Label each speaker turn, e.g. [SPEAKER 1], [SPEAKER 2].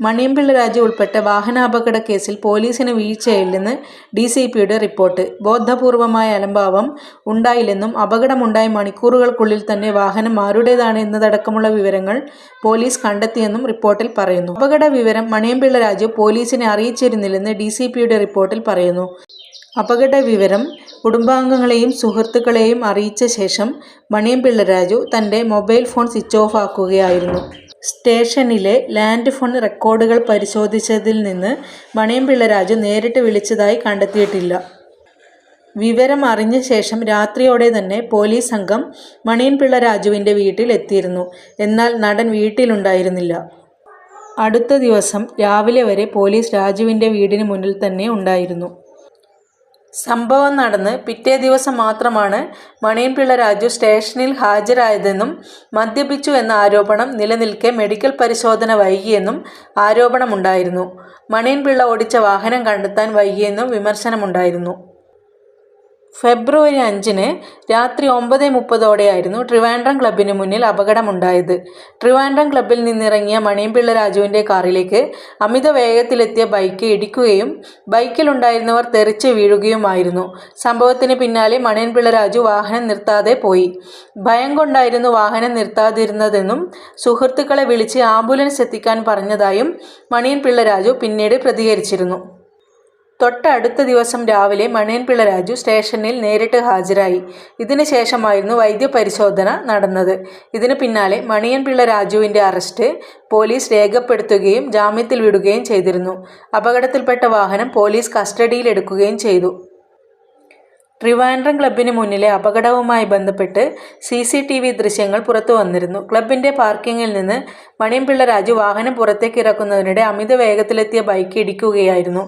[SPEAKER 1] മണിയമ്പിള്ള രാജു ഉൾപ്പെട്ട വാഹനാപകട കേസിൽ പോലീസിന് വീഴ്ചയില്ലെന്ന് DCPയുടെ റിപ്പോർട്ട്. ബോധപൂർവമായ അലംഭാവം ഉണ്ടായില്ലെന്നും അപകടമുണ്ടായ മണിക്കൂറുകൾക്കുള്ളിൽ തന്നെ വാഹനം ആരുടേതാണ് എന്നതടക്കമുള്ള വിവരങ്ങൾ പോലീസ് കണ്ടെത്തിയെന്നും റിപ്പോർട്ടിൽ പറയുന്നു. അപകട വിവരം മണിയമ്പിള്ള രാജു പോലീസിനെ അറിയിച്ചിരുന്നില്ലെന്ന് DCPയുടെ റിപ്പോർട്ടിൽ പറയുന്നു. അപകട വിവരം കുടുംബാംഗങ്ങളെയും സുഹൃത്തുക്കളെയും അറിയിച്ച ശേഷം മണിയമ്പിള്ള രാജു തൻ്റെ മൊബൈൽ ഫോൺ സ്വിച്ച് ഓഫ് ആക്കുകയായിരുന്നു. സ്റ്റേഷനിലെ ലാൻഡ് ഫോൺ റെക്കോർഡുകൾ പരിശോധിച്ചതിൽ നിന്ന് മണിയമ്പിള്ള രാജു നേരിട്ട് വിളിച്ചതായി കണ്ടെത്തിയിട്ടില്ല. വിവരം അറിഞ്ഞ ശേഷം രാത്രിയോടെ തന്നെ പോലീസ് സംഘം മണിയമ്പിള്ള രാജുവിൻ്റെ വീട്ടിൽ എത്തിയിരുന്നു. എന്നാൽ നടൻ വീട്ടിലുണ്ടായിരുന്നില്ല. അടുത്ത ദിവസം രാവിലെ വരെ പോലീസ് രാജുവിൻ്റെ വീടിന് മുന്നിൽ തന്നെ ഉണ്ടായിരുന്നു. സംഭവം നടന്ന് പിറ്റേ ദിവസം മാത്രമാണ് മണിയമ്പിള്ള രാജു സ്റ്റേഷനിൽ ഹാജരായതെന്നും മദ്യപിച്ചു എന്ന ആരോപണം നിലനിൽക്കെ മെഡിക്കൽ പരിശോധന വൈകിയെന്നും ആരോപണമുണ്ടായിരുന്നു. മണിയമ്പിള്ള ഓടിച്ച വാഹനം കണ്ടെത്താൻ വൈകിയെന്നും വിമർശനമുണ്ടായിരുന്നു. ഫെബ്രുവരി 5-ന് രാത്രി 9:30ഓടെയായിരുന്നു ട്രിവാൻഡ്രം ക്ലബ്ബിന് മുന്നിൽ അപകടമുണ്ടായത്. ട്രിവാൻഡ്രം ക്ലബ്ബിൽ നിന്നിറങ്ങിയ മണിയമ്പിള്ള രാജുവിൻ്റെ കാറിലേക്ക് അമിത വേഗത്തിലെത്തിയ ബൈക്ക് ഇടിക്കുകയും ബൈക്കിലുണ്ടായിരുന്നവർ തെറിച്ച് വീഴുകയുമായിരുന്നു. സംഭവത്തിന് പിന്നാലെ മണിയമ്പിള്ള രാജു വാഹനം നിർത്താതെ പോയി. ഭയം കൊണ്ടായിരുന്നു വാഹനം നിർത്താതിരുന്നതെന്നും സുഹൃത്തുക്കളെ വിളിച്ച് ആംബുലൻസ് എത്തിക്കാൻ പറഞ്ഞതായും മണിയമ്പിള്ള രാജു പിന്നീട് പ്രതികരിച്ചിരുന്നു. തൊട്ടടുത്ത ദിവസം രാവിലെ മണിയമ്പിള്ള രാജു സ്റ്റേഷനിൽ നേരിട്ട് ഹാജരായി. ഇതിന് ശേഷമായിരുന്നു വൈദ്യപരിശോധന നടന്നത്. ഇതിന് പിന്നാലെ മണിയമ്പിള്ള രാജുവിൻ്റെ അറസ്റ്റ് പോലീസ് രേഖപ്പെടുത്തുകയും ജാമ്യത്തിൽ വിടുകയും ചെയ്തിരുന്നു. അപകടത്തിൽപ്പെട്ട വാഹനം പോലീസ് കസ്റ്റഡിയിലെടുക്കുകയും ചെയ്തു. ട്രിവാൻഡ്രം ക്ലബ്ബിന് മുന്നിലെ അപകടവുമായി ബന്ധപ്പെട്ട് CCTV ദൃശ്യങ്ങൾ പുറത്തു വന്നിരുന്നു. ക്ലബ്ബിൻ്റെ പാർക്കിങ്ങിൽ നിന്ന് മണിയമ്പിള്ള രാജു വാഹനം പുറത്തേക്ക് ഇറക്കുന്നതിനിടെ അമിത വേഗത്തിലെത്തിയ ബൈക്ക് ഇടിക്കുകയായിരുന്നു.